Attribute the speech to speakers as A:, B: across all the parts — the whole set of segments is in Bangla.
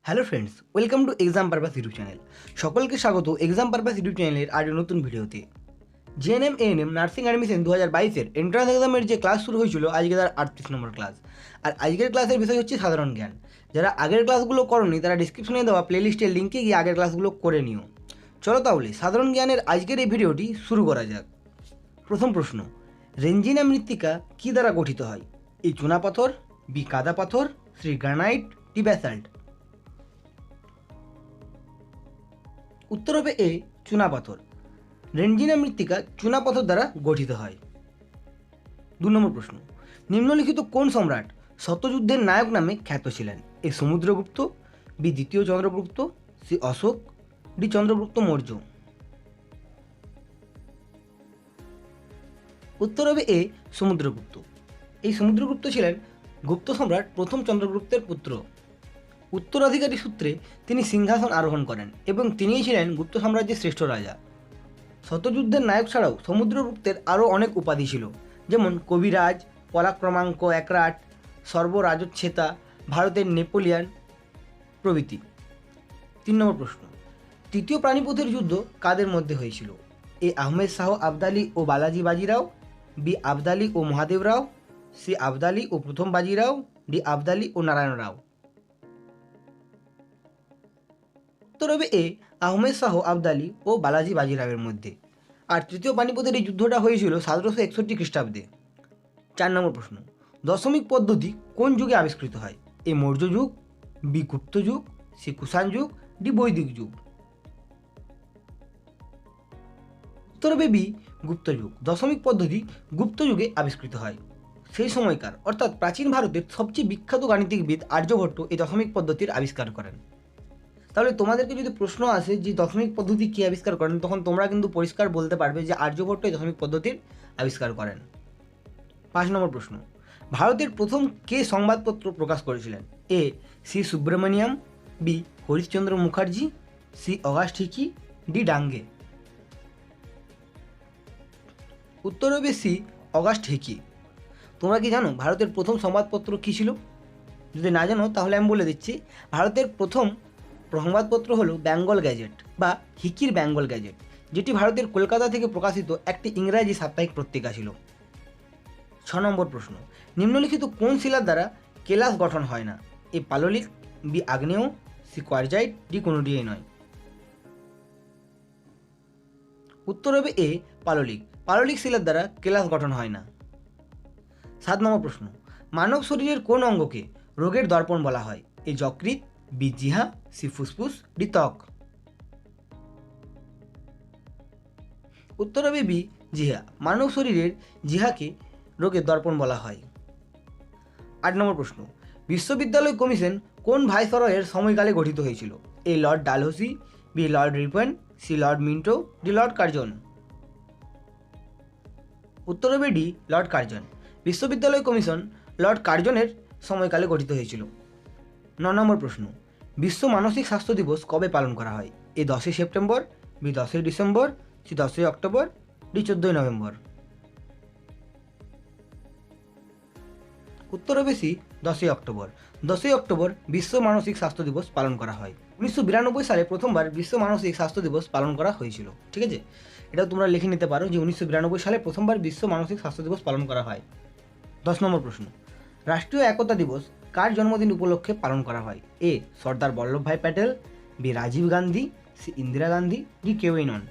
A: Hello friends, welcome to exam purpose YouTube channel. সকলকে স্বাগত এক্সাম পারপাস ইউটিউব চ্যানেলের আর নতুন ভিডিওতে। জিএনএম এএনএম নার্সিং অ্যাডমিশন 2022-এর এন্ট্রান্স এক্সামের যে ক্লাস শুরু হয়েছিল আজকে তার 38 নম্বর ক্লাস। আর আজকের ক্লাসের বিষয় হচ্ছে সাধারণ জ্ঞান। যারা আগের ক্লাসগুলো করনি তারা ডিসক্রিপশনে দেওয়া প্লেলিস্টের লিঙ্কে গিয়ে আগের ক্লাসগুলো করে নিও। চলো তাহলে সাধারণ জ্ঞানের আজকের এই ভিডিওটি শুরু করা যাক। প্রথম প্রশ্ন, রেঞ্জিনা মৃত্তিকা কী দ্বারা গঠিত হয়? এ চুনাপাথর, বি কাদা পাথর, সি গ্রানাইট, ডি ব্যাসাল্ট। উত্তর হবে এ চুনাপাথর। রেঞ্জিনা মৃত্তিকা চুনাপাথর দ্বারা গঠিত হয়। 2 নম্বর প্রশ্ন, নিম্নলিখিত কোন সম্রাট শতযুদ্ধের নায়ক নামে খ্যাত ছিলেন? এ সমুদ্রগুপ্ত, বি দ্বিতীয় চন্দ্রগুপ্ত, সি অশোক, ডি চন্দ্রগুপ্ত মৌর্য। উত্তর হবে এ সমুদ্রগুপ্ত। এই সমুদ্রগুপ্ত ছিলেন গুপ্ত সম্রাট প্রথম চন্দ্রগুপ্তের পুত্র। উত্তরাধিকারী সূত্রে তিনি সিংহাসন আরোহণ করেন এবং তিনিই ছিলেন গুপ্ত সাম্রাজ্যের শ্রেষ্ঠ রাজা। শতযুদ্ধের নায়ক ছাড়াও সমুদ্রগুপ্তের আরও অনেক উপাধি ছিল, যেমন কবিরাজ, পরাক্রমাঙ্ক একরাট, সর্বরাজচ্ছেতা, ভারতের নেপোলিয়ান প্রভৃতি। 3 নম্বর প্রশ্ন, তৃতীয় পানিপথের যুদ্ধ কাদের মধ্যে হয়েছিল? এ আহমেদ শাহ আবদালি ও বালাজি বাজিরাও, বি আবদালি ও মহাদেব রাও, সি আবদালি ও প্রথম বাজিরাও, ডি আবদালি ও নারায়ণ রাও। উত্তর হবে এ আহমেদ শাহ আবদালি ও বালাজি বাজিরাওয়ের মধ্যে। আর তৃতীয় পানিপথের এই যুদ্ধটা হয়েছিল 1761 খ্রিস্টাব্দে। 4 নম্বর প্রশ্ন, দশমিক পদ্ধতি কোন যুগে আবিষ্কৃত হয়? এ মৌর্য যুগ, বি গুপ্ত যুগ, সি কুষাণ যুগ, ডি বৈদিক যুগ। উত্তর হবে বি গুপ্ত যুগ। দশমিক পদ্ধতি গুপ্ত যুগে আবিষ্কৃত হয়। সেই সময়কার অর্থাৎ প্রাচীন ভারতের সবচেয়ে বিখ্যাত গাণিতিকবিদ আর্যভট্ট এই দশমিক পদ্ধতির আবিষ্কার করেন। তাহলে তোমাদেরকে যদি প্রশ্ন আসে যে দশমিক পদ্ধতি কী আবিষ্কার করেন, তখন তোমরা কিন্তু পরিষ্কার বলতে পারবে যে আর্যভট্ট এই দশমিক পদ্ধতির আবিষ্কার করেন। 5 নম্বর প্রশ্ন, ভারতের প্রথম কে সংবাদপত্র প্রকাশ করেছিলেন? A C Subramaniam, B Harishchandra Mukherjee, C August Hicky, D Dange. উত্তর হবে সি অগাস্ট হিকি। তোমরা কি জানো ভারতের প্রথম সংবাদপত্র কী ছিল? যদি না জানো তাহলে আমি বলে দিচ্ছি, ভারতের প্রথম সংবাদপত্র হলো বেঙ্গল গ্যাজেট বা হিকির বেঙ্গল গ্যাজেট, যেটি ভারতের কলকাতা থেকে প্রকাশিত একটি ইংরাজি সাপ্তাহিক পত্রিকা ছিল। 6 নম্বর প্রশ্ন, নিম্নলিখিত কোন শিলার দ্বারা কেলাস গঠন হয় না? এ পাললিক, বি আগ্নেয়, সি কোয়ারজাইট, ডি কোনোটিই নয়। উত্তর হবে এ পাললিক। পাললিক শিলার দ্বারা কেলাস গঠন হয় না। 7 নম্বর প্রশ্ন, মানব শরীরের কোন অঙ্গকে রোগের দর্পণ বলা হয়? এ যকৃৎ, বি জিহা, সি ফুসফুস, ডি ত্বক। উত্তর হবে বি জিহা। মানব শরীরের জিহাকে রোগের দর্পণ বলা হয়। 8 নম্বর প্রশ্ন, বিশ্ববিদ্যালয় কমিশন কোন ভাইসরয়ের সময়কালে গঠিত হয়েছিল? A lord Dalhousie, B lord Ripon, C lord Minto, D lord Curzon. উত্তর হবে ডি লর্ড কার্জন। বিশ্ববিদ্যালয় কমিশন লর্ড কার্জনের সময়কালে গঠিত হয়েছিল। 9 নম্বর প্রশ্ন, বিশ্ব মানসিক স্বাস্থ্য দিবস কবে পালন করা হয়? এ 10ই সেপ্টেম্বর, বি 10ই ডিসেম্বর, সি 10ই অক্টোবর, ডি 14ই নভেম্বর। উত্তর হবে সি 10ই অক্টোবর। 10ই অক্টোবর বিশ্ব মানসিক স্বাস্থ্য দিবস পালন করা হয়। 1992 সালে প্রথমবার বিশ্ব মানসিক স্বাস্থ্য দিবস পালন করা হয়েছিল। ঠিক আছে, এটাও তোমরা লিখে নিতে পারো যে 1992 সালে প্রথমবার বিশ্ব মানসিক স্বাস্থ্য দিবস পালন করা হয়। 10 নম্বর প্রশ্ন, রাষ্ট্রীয় একতা দিবস কার জন্মদিন উপলক্ষে পালন করা হয়? A Sardar Vallabhbhai Patel, B Rajiv Gandhi, C Indira Gandhi, D কেউই নন।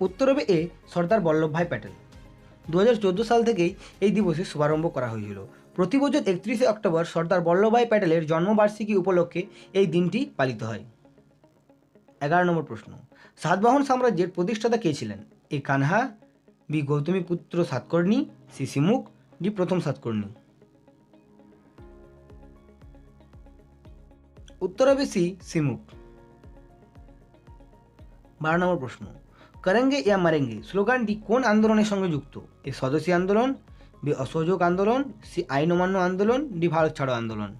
A: উত্তর হবে এ সর্দার বল্লভভাই প্যাটেল। 2014 সাল থেকেই এই দিবসের শুভারম্ভ করা হয়েছিল। প্রতি বছর 31শে অক্টোবর সর্দার বল্লভভাই প্যাটেলের জন্মবার্ষিকী উপলক্ষে এই দিনটি পালিত হয়। 11 নম্বর প্রশ্ন, সাতবাহন সাম্রাজ্যের প্রতিষ্ঠাতা কে ছিলেন? এ কানহা, বি গৌতমী পুত্র সাতকর্ণী, সি সিমুক, ডি প্রথম সাতকর্ণী। উত্তর হবে সি সিমুক। 12 নম্বর প্রশ্ন, করেঙ্গে ইয়া মারেঙ্গে স্লোগানটি কোন আন্দোলনের সঙ্গে যুক্ত? এ স্বদেশী আন্দোলন, বি অসহযোগ আন্দোলন, সি আইন অমান্য আন্দোলন, ডি ভারত ছাড়ো আন্দোলন।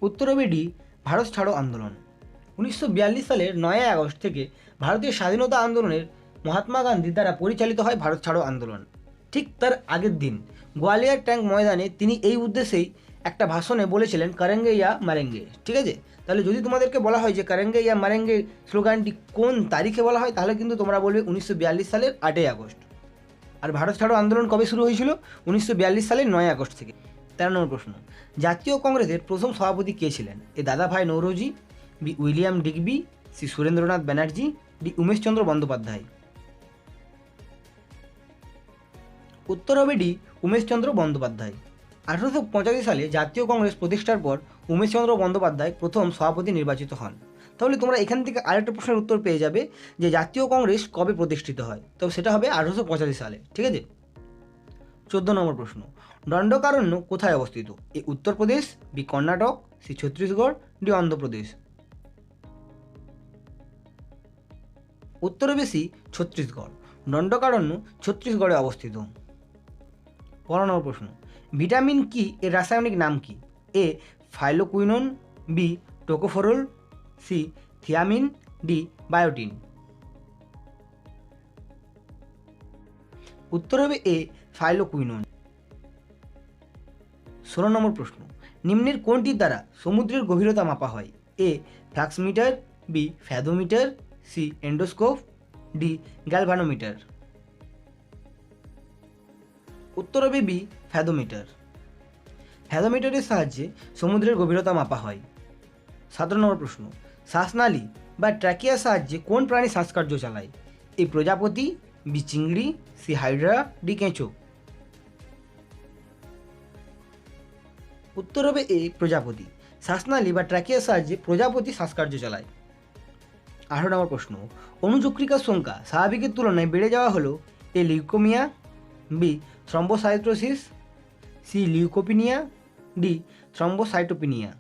A: উত্তর হবে ডি ভারত ছাড়ো আন্দোলন। 1942 সালের 9 আগস্ট থেকে ভারতীয় স্বাধীনতা আন্দোলনের মহাত্মা গান্ধী দ্বারা পরিচালিত হয় ভারত ছাড়ো আন্দোলন। ঠিক তার আগের দিন গোয়ালিয়র ট্যাঙ্ক ময়দানে তিনি এই উদ্দেশ্যেই একটা ভাষণে বলেছিলেন করেঙ্গে ইয়া মারেঙ্গে। ঠিক আছে, তাহলে যদি তোমাদেরকে বলা হয় যে করেঙ্গে ইয়া মারেঙ্গে স্লোগানটি কোন তারিখে বলা হয়, তাহলে কিন্তু তোমরা বলবে 1942 সালের 8ই আগস্ট। আর ভারত ছাড়ো আন্দোলন কবে শুরু হয়েছিল? 1942 সালের 9 আগস্ট থেকে। 13 নম্বর প্রশ্ন, জাতীয় কংগ্রেসের প্রথম সভাপতি কে ছিলেন? A Dadabhai Naoroji, B William Digby, C Surendranath Banerjee, D Umeshchandra Bandyopadhyay. উত্তর হবে ডি উমেশচন্দ্র বন্দ্যোপাধ্যায়। 1885 সালে জাতীয় কংগ্রেস প্রতিষ্ঠার পর উমেশচন্দ্র বন্দ্যোপাধ্যায় প্রথম সভাপতি নির্বাচিত হন। তাহলে তোমরা এখান থেকে আরেকটা প্রশ্নের উত্তর পেয়ে যাবে যে জাতীয় কংগ্রেস কবে প্রতিষ্ঠিত হয়, তো সেটা হবে 1885 সালে। ঠিক আছে। 14 নম্বর প্রশ্ন, দণ্ডকারণ্য কোথায় অবস্থিত? A Uttar Pradesh, B Karnataka, C Chhattisgarh, D Andhra Pradesh. উত্তর হবে সি ছত্তিশগড়। দণ্ডকারণ্য ছত্তিশগড়ে অবস্থিত। 15 নম্বর প্রশ্ন, ভিটামিন কি এর রাসায়নিক নাম কি? A phylloquinone, B tocopherol, C thiamine, D biotin. উত্তর হবে এ ফাইলোকুইনোন। 16 নম্বর প্রশ্ন, নিম্নের কোনটির দ্বারা সমুদ্রের গভীরতা মাপা হয়? A fluxmeter, B fathometer, C endoscope, D galvanometer. উত্তর হবে বি ফ্যাথোমিটার। ফ্যাথোমিটারের সাহায্যে সমুদ্রের গভীরতা মাপা হয়। 17 নম্বর প্রশ্ন, শ্বাসনালী বা ট্র্যাকিয়ার সাহায্যে কোন প্রাণী শ্বাসকার্য চালায়? এ প্রজাপতি, বি চিংড়ি, সি হাইড্রা, ডি কেঁচো। উত্তর হবে এ প্রজাপতি। শ্বাসনালী বা ট্র্যাকিয়ার সাহায্যে প্রজাপতি শ্বাসকার্য চালায়। 18 নম্বর প্রশ্ন, অনুচক্রিকার সংখ্যা স্বাভাবিকের তুলনায় বেড়ে যাওয়া হলো? A leukaemia, B thrombocytosis, C leucopenia, D thrombocytopenia.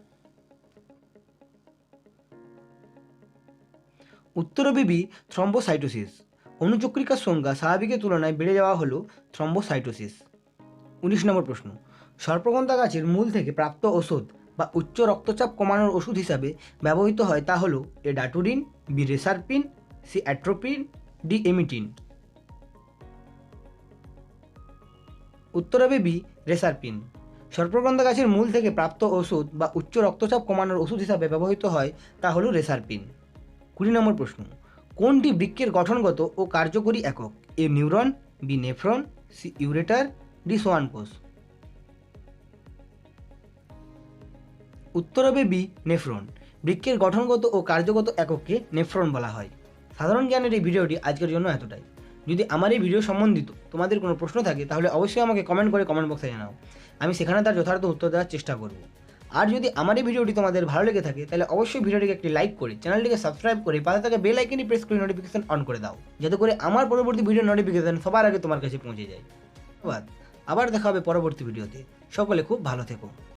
A: উত্তর হবে বি থ্রম্বোসাইটোসিস। অনুচক্রিকার সংখ্যা স্বাভাবিকের তুলনায় বেড়ে যাওয়া হলো থ্রম্বোসাইটোসিস। 19 নম্বর প্রশ্ন, সর্পগন্ধা গাছের মূল থেকে প্রাপ্ত ওষুধ বা উচ্চ রক্তচাপ কমানোর ওষুধ হিসাবে ব্যবহৃত হয় তা হলো? A daturine, B reserpine, C atropine, D emetine. উত্তর হবে বি রেসারপিন। সর্পগন্ধা গাছের মূল থেকে প্রাপ্ত ওষুধ বা উচ্চ রক্তচাপ কমানোর ওষুধ হিসাবে ব্যবহৃত হয় তা হলো রেসারপিন। 20 নম্বর প্রশ্ন, কোনটি বৃক্কের গঠনগত ও কার্যকরী একক? A neuron, B nephron, C ureter, D Schwann কোষ। উত্তর হবে বি নেফ্রন। বৃক্কের গঠনগত ও কার্যগত একককে নেফ্রন বলা হয়। সাধারণ জ্ঞানের এই ভিডিওটি আজকের জন্য এতটাই। যদি আমার এই ভিডিও সম্বন্ধিত তোমাদের কোনো প্রশ্ন থাকে তাহলে অবশ্যই আমাকে কমেন্ট করে কমেন্ট বক্সে জানাও, আমি সেখানে তার যথার্থ উত্তর দেওয়ার চেষ্টা করব। আর যদি আমার এই ভিডিওটি তোমাদের ভালো লেগে থাকে তাহলে অবশ্যই ভিডিওটিকে একটি লাইক করে চ্যানেলটিকে সাবস্ক্রাইব করে পাশে থাকা বেল আইকনটি প্রেস করে নোটিফিকেশন অন করে দাও, যাতে করে আমার পরবর্তী ভিডিও নোটিফিকেশন সবার আগে তোমার কাছে পৌঁছে যায়। ধন্যবাদ, আবার দেখা হবে পরবর্তী ভিডিওতে। সকলে খুব ভালো থেকো।